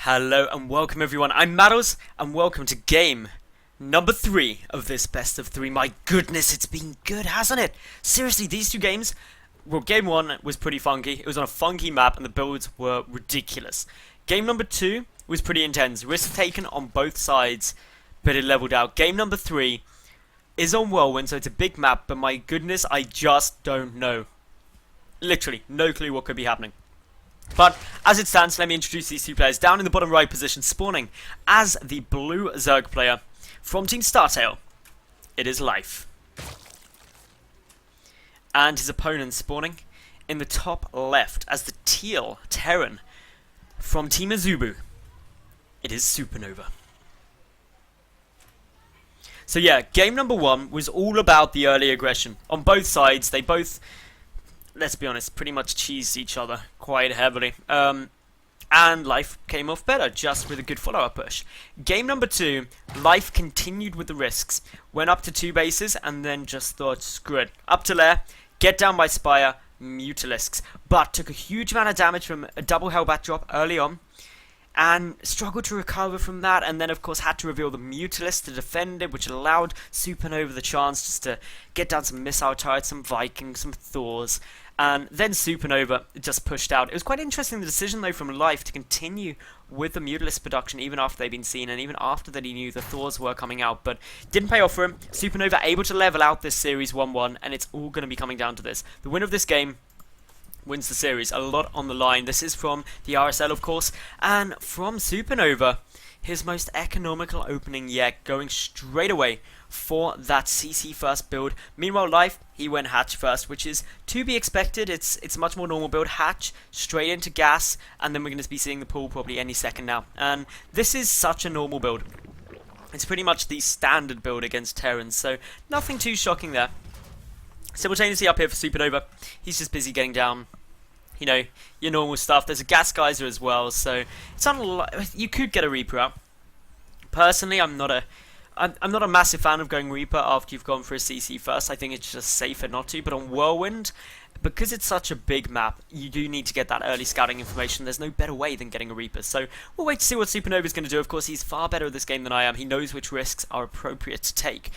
Hello and welcome everyone, I'm Madals and welcome to game number 3 of this best of 3. My goodness, it's been good, hasn't it? Seriously, these two games, well, game 1 was pretty funky, it was on a funky map and the builds were ridiculous. Game number 2 was pretty intense, risk taken on both sides, but it leveled out. Game number 3 is on Whirlwind, so it's a big map, but my goodness, I just don't know. Literally, no clue what could be happening. But as it stands, let me introduce these two players. Down in the bottom right position, spawning as the blue Zerg player from Team Startail, it is Life. And his opponent spawning in the top left as the teal Terran from Team Azubu, it is SuperNova. So yeah, game number 1 was all about the early aggression. On both sides, they both, let's be honest, pretty much cheesed each other quite heavily. And Life came off better, just with a good follow-up push. Game number 2, Life continued with the risks. Went up to 2 bases, and then just thought, screw it. Up to Lair, get down by Spire, Mutalisks. But took a huge amount of damage from a double Hellbat drop early on. And struggled to recover from that, and then of course had to reveal the Mutalisk to defend it, which allowed SuperNova the chance just to get down some missile turrets, some Vikings, some Thors, and then SuperNova just pushed out. It was quite interesting, the decision though from Life to continue with the Mutalisk production even after they'd been seen, and even after that he knew the Thors were coming out, but didn't pay off for him. SuperNova able to level out this series 1-1, and it's all going to be coming down to this. The winner of this game wins the series. A lot on the line. This is from the RSL, of course, and from SuperNova, his most economical opening yet, going straight away for that CC first build. Meanwhile, Life, he went Hatch first, which is to be expected. It's much more normal build. Hatch straight into gas, and then we're going to be seeing the pool probably any second now. And this is such a normal build. It's pretty much the standard build against Terrans, so nothing too shocking there. Simultaneously up here for SuperNova, he's just busy getting down, you know, your normal stuff. There's a gas geyser as well, so it's you could get a Reaper out. Personally, I'm not a massive fan of going Reaper after you've gone for a CC first. I think it's just safer not to. But on Whirlwind, because it's such a big map, you do need to get that early scouting information. There's no better way than getting a Reaper. So we'll wait to see what SuperNova is going to do. Of course, he's far better at this game than I am. He knows which risks are appropriate to take.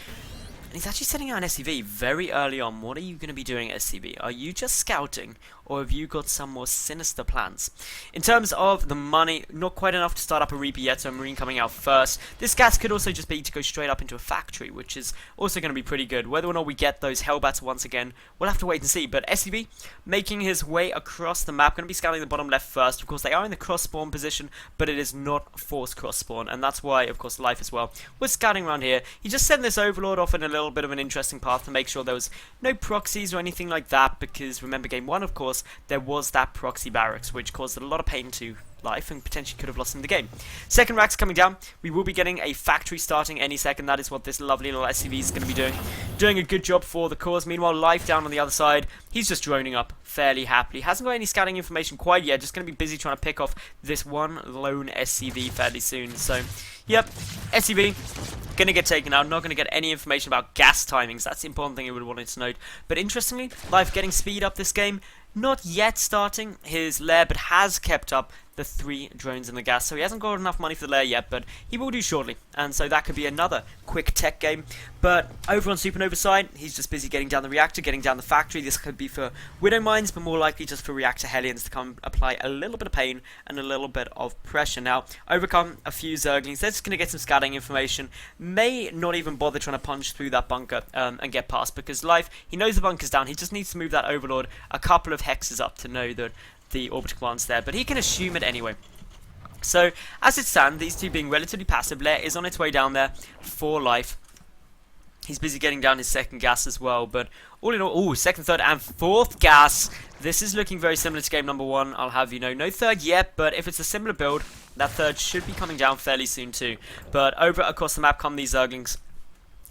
He's actually setting out an SCV very early on. What are you going to be doing at SCV? Are you just scouting, or have you got some more sinister plans? In terms of the money, not quite enough to start up a Reaper yet, so a Marine coming out first. This gas could also just be to go straight up into a factory, which is also going to be pretty good. Whether or not we get those Hellbats once again, we'll have to wait and see. But SCV making his way across the map, going to be scouting the bottom left first. Of course, they are in the cross spawn position, but it is not forced cross spawn, and that's why, of course, Life as well was scouting around here. He just sent this Overlord off in a little bit of an interesting path to make sure there was no proxies or anything like that, because remember game 1, of course, there was that proxy barracks, which caused a lot of pain to Life and potentially could have lost him the game. Second rack's coming down. We will be getting a factory starting any second. That is what this lovely little SCV is going to be doing. Doing a good job for the cause. Meanwhile, Life down on the other side, he's just droning up fairly happily. Hasn't got any scouting information quite yet. Just going to be busy trying to pick off this one lone SCV fairly soon. So, yep, SCV going to get taken out. Not going to get any information about gas timings. That's the important thing you would have wanted to note. But interestingly, Life getting speed up this game. Not yet starting his lair, but has kept up the 3 drones in the gas. So he hasn't got enough money for the lair yet, but he will do shortly. And so that could be another quick tech game. But over on SuperNova's side, he's just busy getting down the reactor, getting down the factory. This could be for Widow Mines, but more likely just for reactor Hellions to come apply a little bit of pain and a little bit of pressure. Now, overcome a few Zerglings. They're just going to get some scouting information. May not even bother trying to punch through that bunker and get past, because Life, he knows the bunker's down. He just needs to move that Overlord a couple of hexes up to know that the orbital command's there, but he can assume it anyway. So, as it stands, these two being relatively passive, Lair is on its way down there for Life. He's busy getting down his second gas as well, but all in all, second, third, and fourth gas. This is looking very similar to game number 1, I'll have you know. No third yet, but if it's a similar build, that third should be coming down fairly soon too. But over across the map come these Zerglings.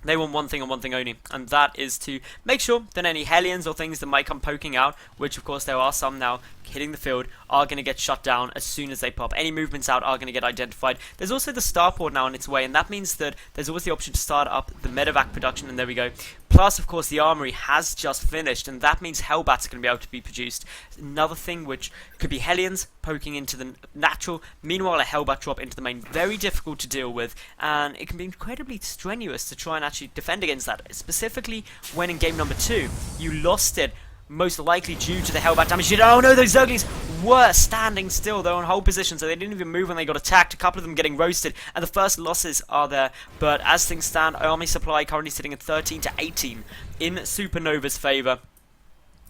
They want one thing and one thing only, and that is to make sure that any Hellions or things that might come poking out, which of course there are some now hitting the field, are going to get shut down as soon as they pop. Any movements out are going to get identified. There's also the starport now on its way, and that means that there's always the option to start up the medevac production, and there we go. Plus, of course, the armory has just finished, and that means Hellbats are going to be able to be produced. Another thing which could be Hellions poking into the natural, meanwhile a Hellbat drop into the main. Very difficult to deal with, and it can be incredibly strenuous to try and actually defend against that, specifically when in game number 2 you lost it, most likely due to the Hellbat damage. Oh no, those Zerglings were standing still. They were in hold position, so they didn't even move when they got attacked. A couple of them getting roasted, and the first losses are there. But as things stand, army supply currently sitting at 13 to 18 in SuperNova's favour.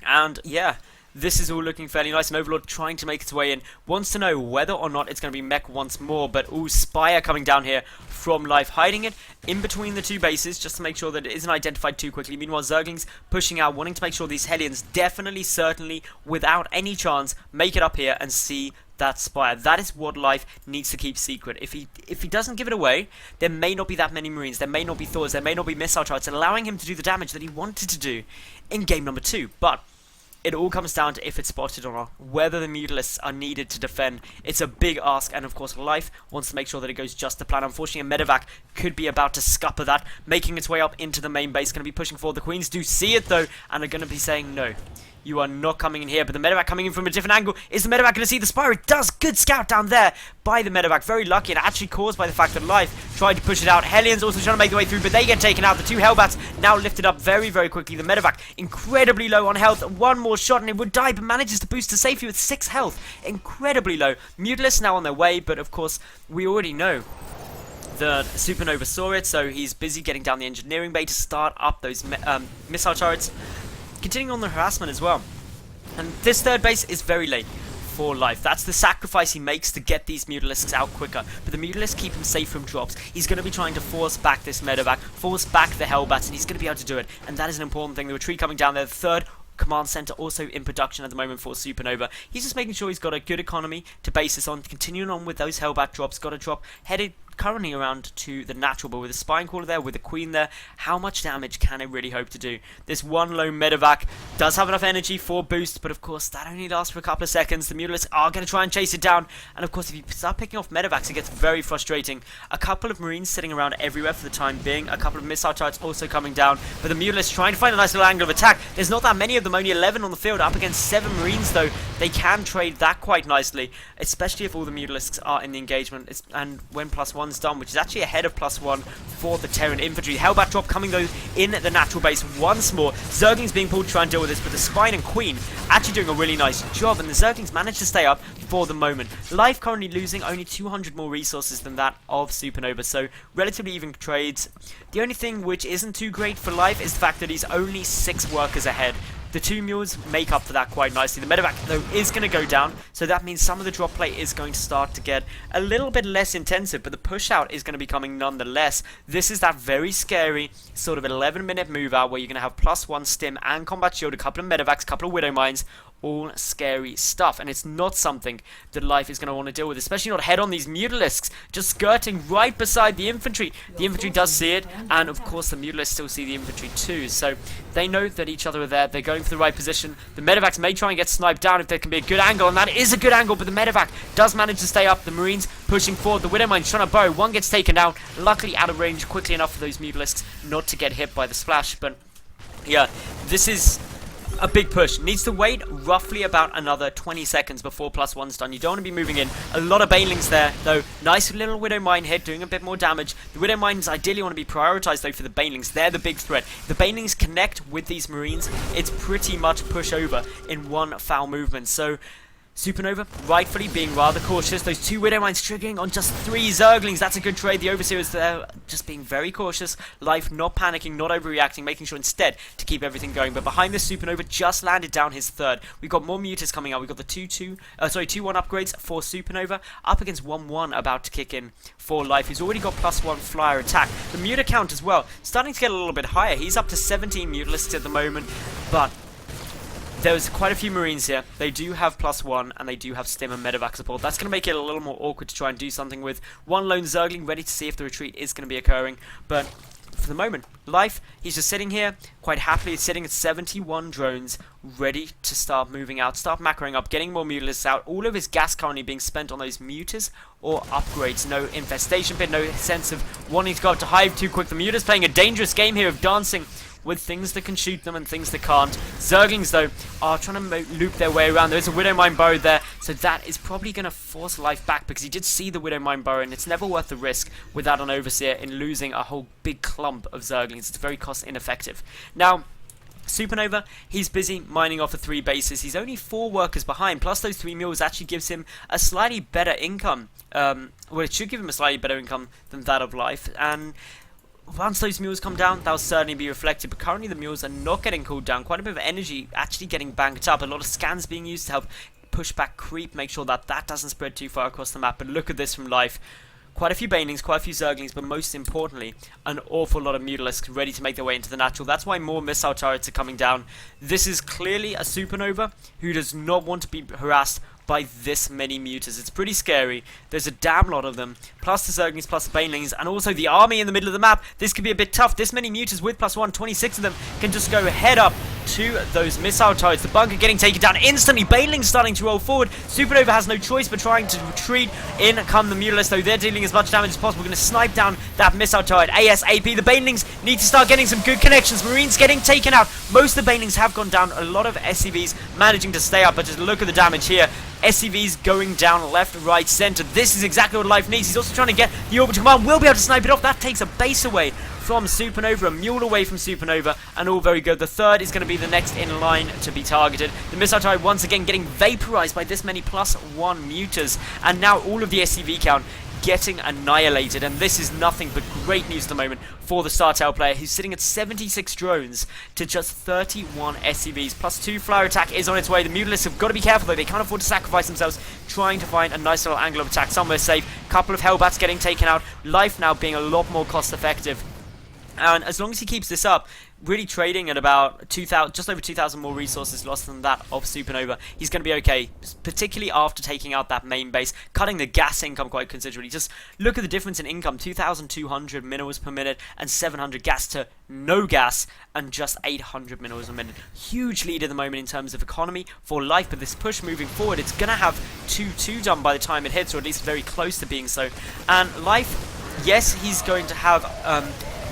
And yeah, this is all looking fairly nice, and Overlord trying to make its way in. Wants to know whether or not it's going to be mech once more, but Spire coming down here from Life, hiding it in between the two bases just to make sure that it isn't identified too quickly. Meanwhile, Zerglings pushing out, wanting to make sure these Hellions definitely, certainly, without any chance, make it up here and see that Spire. That is what Life needs to keep secret. If he doesn't give it away, there may not be that many Marines, there may not be Thors, there may not be missile charts, allowing him to do the damage that he wanted to do in game number 2. But it all comes down to if it's spotted or not, whether the Mutalisks are needed to defend. It's a big ask, and of course Life wants to make sure that it goes just to plan. Unfortunately, a Medevac could be about to scupper that, making its way up into the main base. Going to be pushing forward. The Queens do see it though, and are going to be saying no. You are not coming in here, but the Medevac coming in from a different angle. Is the Medevac going to see the Spire? It does. Good scout down there by the Medevac. Very lucky, and actually caused by the fact that Life tried to push it out. Hellions also trying to make their way through, but they get taken out. The two Hellbats now lifted up very, very quickly. The Medevac incredibly low on health. One more shot and it would die, but manages to boost to safety with 6 health. Incredibly low. Mutalisks now on their way, but of course, we already know the SuperNova saw it, so he's busy getting down the engineering bay to start up those missile turrets. Continuing on the harassment as well. And this third base is very late for Life. That's the sacrifice he makes to get these Mutalisks out quicker. But the Mutalisks keep him safe from drops. He's going to be trying to force back this Medevac, force back the Hellbats, and he's going to be able to do it. And that is an important thing. The retreat coming down there. The third command center also in production at the moment for SuperNova. He's just making sure he's got a good economy to base this on. Continuing on with those Hellbat drops. Got a drop headed currently around to the natural, but with a Spine Caller there, with the Queen there, how much damage can it really hope to do? This one lone Medevac does have enough energy for boost, but of course that only lasts for a couple of seconds. The Mutalisks are going to try and chase it down, and of course if you start picking off Medevacs it gets very frustrating. A couple of Marines sitting around everywhere for the time being, a couple of missile turrets also coming down, but the Mutalisks trying to find a nice little angle of attack. There's not that many of them, only 11 on the field, up against 7 Marines though. They can trade that quite nicely, especially if all the Mutalisks are in the engagement, and when +1's done, which is actually ahead of +1 for the Terran infantry. Hellbat drop coming though in the natural base once more. Zerglings being pulled to try and deal with this, but the Spine and Queen actually doing a really nice job, and the Zerglings managed to stay up for the moment. Life currently losing only 200 more resources than that of SuperNova, so relatively even trades. The only thing which isn't too great for Life is the fact that he's only 6 workers ahead. The 2 mules make up for that quite nicely. The Medevac, though, is going to go down, so that means some of the drop play is going to start to get a little bit less intensive, but the push out is going to be coming nonetheless. This is that very scary sort of 11-minute move out where you're going to have +1 stim and combat shield, a couple of Medevacs, a couple of Widow Mines, all scary stuff, and it's not something that Life is going to want to deal with, especially not head on these Mutalisks, just skirting right beside the infantry. The infantry does see it, and of course the Mutalisks still see the infantry too, so they know that each other are there. They're going for the right position. The Medevacs may try and get sniped down if there can be a good angle, and that is a good angle, but the Medevac does manage to stay up. The Marines pushing forward. The Widow Mines trying to burrow. One gets taken down, luckily out of range quickly enough for those Mutalisks not to get hit by the splash, but yeah, this is a big push. Needs to wait roughly about another 20 seconds before +1's done. You don't want to be moving in. A lot of Banelings there, though. Nice little Widow Mine hit, doing a bit more damage. The Widow Mines ideally want to be prioritized, though, for the Banelings. They're the big threat. If the Banelings connect with these Marines, it's pretty much push over in one foul movement. So SuperNova rightfully being rather cautious. Those 2 Widow Mines triggering on just 3 Zerglings. That's a good trade. The Overseer is there just being very cautious. Life not panicking, not overreacting, making sure instead to keep everything going. But behind this, SuperNova just landed down his 3rd. We've got more Mutas coming out. We've got the 2-1 upgrades for SuperNova up against 1-1 about to kick in for Life. He's already got +1 flyer attack. The Muta count as well starting to get a little bit higher. He's up to 17 Mutalisks at the moment, but there's quite a few Marines here. They do have +1, and they do have Stim and Medevac support. That's going to make it a little more awkward to try and do something with. One lone Zergling ready to see if the retreat is going to be occurring. But for the moment, Life, he's just sitting here quite happily. He's sitting at 71 drones, ready to start moving out, start macroing up, getting more Mutalisks out. All of his gas currently being spent on those Mutas or upgrades. No infestation pit, no sense of wanting to go up to Hive too quick. The Muta's playing a dangerous game here of dancing with things that can shoot them and things that can't. Zerglings, though, are trying to loop their way around. There's a Widowmine Burrow there, so that is probably going to force life back, because he did see the Widowmine Burrow, and it's never worth the risk without an Overseer in losing a whole big clump of Zerglings. It's very cost ineffective. Now, SuperNova, he's busy mining off the 3 bases. He's only 4 workers behind, plus those 3 mules actually gives him a slightly better income. Well, it should give him a slightly better income than that of life, and once those mules come down, that'll certainly be reflected, but currently the mules are not getting cooled down. Quite a bit of energy actually getting banked up. A lot of scans being used to help push back creep, make sure that that doesn't spread too far across the map, but look at this from life. Quite a few Banelings, quite a few Zerglings, but most importantly, an awful lot of Mutalisks ready to make their way into the natural. That's why more missile turrets are coming down. This is clearly a SuperNova who does not want to be harassed by this many mutas. It's pretty scary. There's a damn lot of them, plus the Zerglings, plus the Banelings, and also the army in the middle of the map. This could be a bit tough. This many mutas with +1, 26 of them can just go head up to those missile turrets. The bunker getting taken down instantly. Banelings starting to roll forward. SuperNova has no choice but trying to retreat. In come the Mutalisks, though they're dealing as much damage as possible. Going to snipe down that missile turret ASAP. The Banelings need to start getting some good connections. Marines getting taken out. Most of the Banelings have gone down. A lot of SCVs managing to stay up, but just look at the damage here. SCVs going down left, right, center. This is exactly what life needs. He's also trying to get the orbital command. Will be able to snipe it off. That takes a base away from SuperNova, a mule away from SuperNova, and all very good. The third is going to be the next in line to be targeted. The missile turret once again getting vaporized by this many +1 mutas, and now all of the SCV count getting annihilated, and this is nothing but great news at the moment for the StarTale player, who's sitting at 76 drones to just 31 SCVs. +2 flyer attack is on its way. The Mutalisks have got to be careful, though. They can't afford to sacrifice themselves trying to find a nice little angle of attack somewhere safe. Couple of Hellbats getting taken out. Life now being a lot more cost effective. And as long as he keeps this up, really trading at about 2,000, just over 2,000 more resources lost than that of SuperNova, he's going to be okay, particularly after taking out that main base, cutting the gas income quite considerably. Just look at the difference in income: 2,200 minerals per minute and 700 gas to no gas and just 800 minerals a minute. Huge lead at the moment in terms of economy for life, but this push moving forward, it's going to have 2-2 done by the time it hits, or at least very close to being so. And life, yes, he's going to have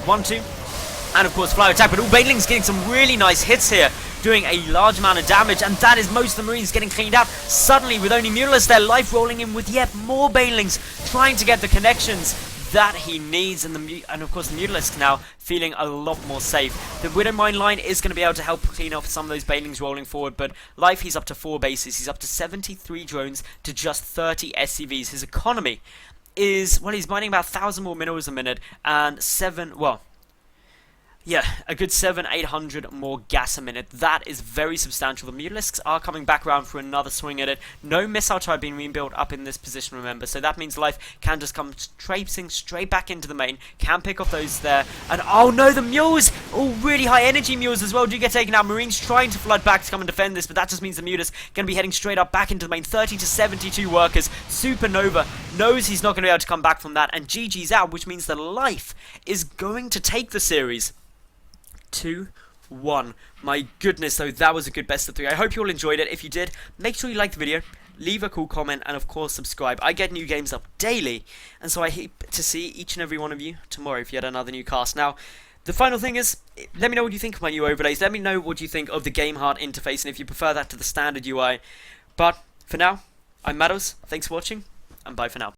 1-2, and of course flyer attack, but all Banelings getting some really nice hits here, doing a large amount of damage, and that is most of the Marines getting cleaned out. Suddenly, with only Mutalisks there, life rolling in with yet more Banelings, trying to get the connections that he needs, and of course the Mutalisks now feeling a lot more safe. The Widowmine line is going to be able to help clean off some of those Banelings rolling forward, but life, he's up to 4 bases, he's up to 73 drones to just 30 SCVs. His economy is, well, he's mining about 1,000 more minerals a minute and a good 700-800 more gas a minute. That is very substantial. The Mutalisks are coming back around for another swing at it. No missile turret being rebuilt up in this position, remember, so that means life can just come traipsing straight back into the main, can pick off those there, and oh no, the mules, all really high energy mules as well, do get taken out. Marines trying to flood back to come and defend this, but that just means the Mutalisks going to be heading straight up back into the main. 30 to 72 workers. SuperNova knows he's not going to be able to come back from that, and GG's out, which means that life is going to take the series 2-1. My goodness, though, that was a good best of 3. I hope you all enjoyed it. If you did, make sure you like the video, leave a cool comment, and of course subscribe. I get new games up daily, and so I hope to see each and every one of you tomorrow if you had another new cast. Now, the final thing is, let me know what you think of my new overlays. Let me know what you think of the Game Heart interface, and if you prefer that to the standard UI. But for now, I'm Madals. Thanks for watching, and bye for now.